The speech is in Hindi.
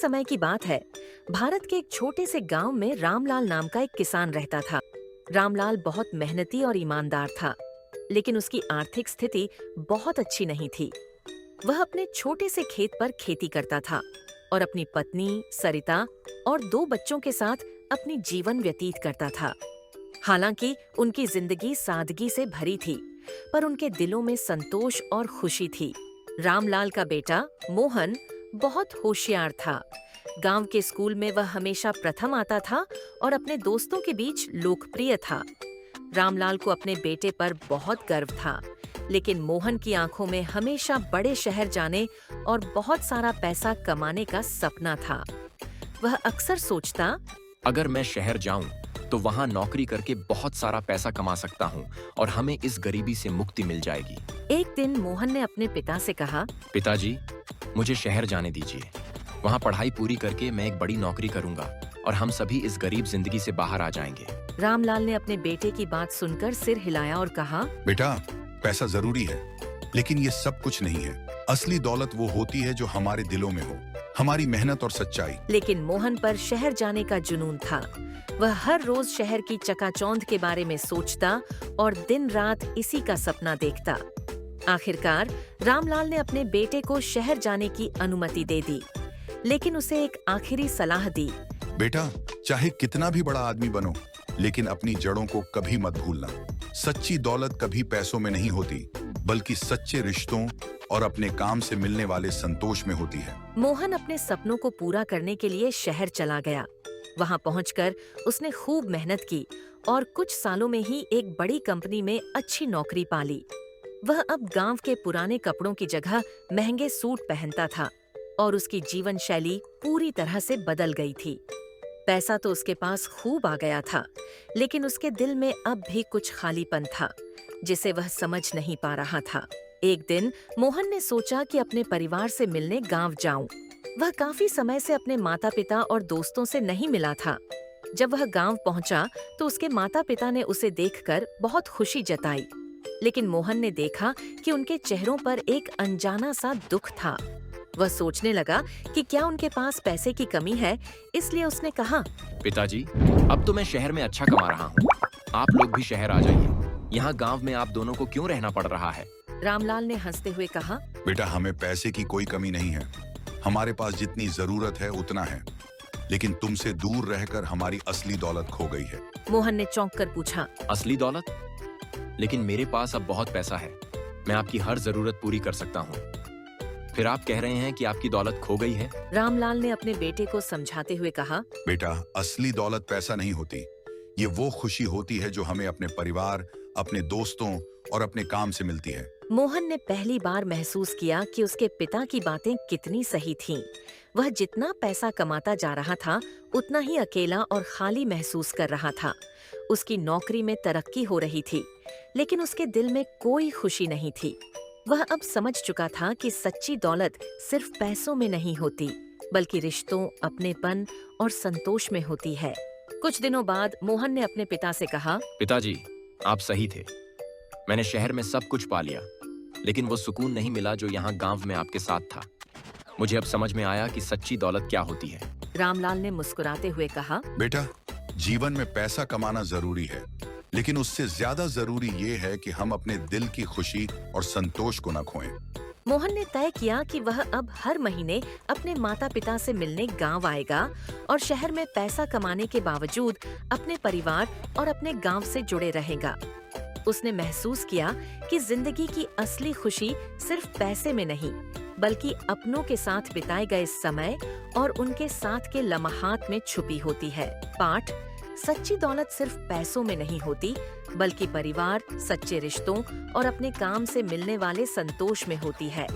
समय की बात है। भारत के एक छोटे से गांव में रामलाल नाम का एक किसान रहता था। रामलाल बहुत मेहनती और ईमानदार था, लेकिन उसकी आर्थिक स्थिति बहुत अच्छी नहीं थी। वह अपने छोटे से खेत पर खेती करता था और अपनी पत्नी सरिता और 2 बच्चों के साथ अपनी जीवन व्यतीत करता था। हालांकि उनकी जिंदगी सादगी से भरी थी, पर उनके दिलों में संतोष और खुशी थी। रामलाल का बेटा मोहन बहुत होशियार था। गांव के स्कूल में वह हमेशा प्रथम आता था और अपने दोस्तों के बीच लोकप्रिय था। रामलाल को अपने बेटे पर बहुत गर्व था, लेकिन मोहन की आंखों में हमेशा बड़े शहर जाने और बहुत सारा पैसा कमाने का सपना था। वह अक्सर सोचता, अगर मैं शहर जाऊं तो वहां नौकरी करके बहुत सारा पैसा कमा सकता हूं और हमें इस गरीबी से मुक्ति मिल जाएगी। एक दिन मोहन ने अपने पिता से कहा, पिताजी, मुझे शहर जाने दीजिए। वहां पढ़ाई पूरी करके मैं एक बड़ी नौकरी करूंगा और हम सभी इस गरीब जिंदगी से बाहर आ जाएंगे। रामलाल ने अपने बेटे की बात सुनकर सिर हिलाया और कहा, बेटा, पैसा जरूरी है, लेकिन ये सब कुछ नहीं है। असली दौलत वो होती है जो हमारे दिलों में हो, हमारी मेहनत और सच्चाई। लेकिन मोहन पर शहर जाने का जुनून था। वह हर रोज शहर की चकाचौंध के बारे में सोचता और दिन रात इसी का सपना देखता। आखिरकार रामलाल ने अपने बेटे को शहर जाने की अनुमति दे दी, लेकिन उसे एक आखिरी सलाह दी। बेटा, चाहे कितना भी बड़ा आदमी बनो, लेकिन अपनी जड़ों को कभी मत भूलना। सच्ची दौलत कभी पैसों में नहीं होती, बल्कि सच्चे रिश्तों और अपने काम से मिलने वाले संतोष में होती है। मोहन अपने सपनों को पूरा करने के लिए शहर चला गया। वहां पहुंचकर उसने खूब मेहनत की और कुछ सालों में ही एक बड़ी कंपनी में अच्छी नौकरी पा ली। वह अब गांव के पुराने कपड़ों की जगह महंगे सूट पहनता था और उसकी जीवन शैली पूरी तरह से बदल गई थी। पैसा तो उसके पास खूब आ गया था, लेकिन उसके दिल में अब भी कुछ खालीपन था, जिसे वह समझ नहीं पा रहा था। एक दिन मोहन ने सोचा कि अपने परिवार से मिलने गांव जाऊं। वह काफी समय से अपने माता पिता और दोस्तों से नहीं मिला था। जब वह गांव पहुंचा तो उसके माता पिता ने उसे देखकर बहुत खुशी जताई, लेकिन मोहन ने देखा कि उनके चेहरों पर एक अनजाना सा दुख था। वह सोचने लगा कि क्या उनके पास पैसे की कमी है, इसलिए उसने कहा, पिताजी, अब तो मैं शहर में अच्छा कमा रहा हूँ। आप लोग भी शहर आ जाइए। यहाँ गांव में आप दोनों को क्यों रहना पड़ रहा है? रामलाल ने हंसते हुए कहा, बेटा, हमें पैसे की कोई कमी नहीं है। हमारे पास जितनी जरूरत है उतना है, लेकिन तुमसे दूर रहकर हमारी असली दौलत खो गई है। मोहन ने चौंक कर पूछा, असली दौलत? लेकिन मेरे पास अब बहुत पैसा है, मैं आपकी हर जरूरत पूरी कर सकता हूँ। फिर आप कह रहे हैं कि आपकी दौलत खो गई है? रामलाल ने अपने बेटे को समझाते हुए कहा, बेटा, असली दौलत पैसा नहीं होती। ये वो खुशी होती है जो हमें अपने परिवार, अपने दोस्तों और अपने काम से मिलती है। मोहन ने पहली बार महसूस किया कि उसके पिता की बातें कितनी सही थीं। वह जितना पैसा कमाता जा रहा था, उतना ही अकेला और खाली महसूस कर रहा था। उसकी नौकरी में तरक्की हो रही थी, लेकिन उसके दिल में कोई खुशी नहीं थी। वह अब समझ चुका था कि सच्ची दौलत सिर्फ पैसों में नहीं होती, बल्कि रिश्तों, अपनेपन और संतोष में होती है। कुछ दिनों बाद मोहन ने अपने पिता से कहा, पिताजी, आप सही थे। मैंने शहर में सब कुछ पा लिया, लेकिन वो सुकून नहीं मिला जो यहाँ गांव में आपके साथ था। मुझे अब समझ में आया कि सच्ची दौलत क्या होती है। रामलाल ने मुस्कुराते हुए कहा, बेटा, जीवन में पैसा कमाना जरूरी है, लेकिन उससे ज्यादा जरूरी ये है कि हम अपने दिल की खुशी और संतोष को न खोएं। मोहन ने तय किया कि वह अब हर महीने अपने माता पिता से मिलने गांव आएगा और शहर में पैसा कमाने के बावजूद अपने परिवार और अपने गांव से जुड़े रहेगा। उसने महसूस किया कि जिंदगी की असली खुशी सिर्फ पैसे में नहीं, बल्कि अपनों के साथ बिताए गए समय और उनके साथ के लम्हात में छुपी होती है। पाठ: सच्ची दौलत सिर्फ पैसों में नहीं होती, बल्कि परिवार, सच्चे रिश्तों और अपने काम से मिलने वाले संतोष में होती है।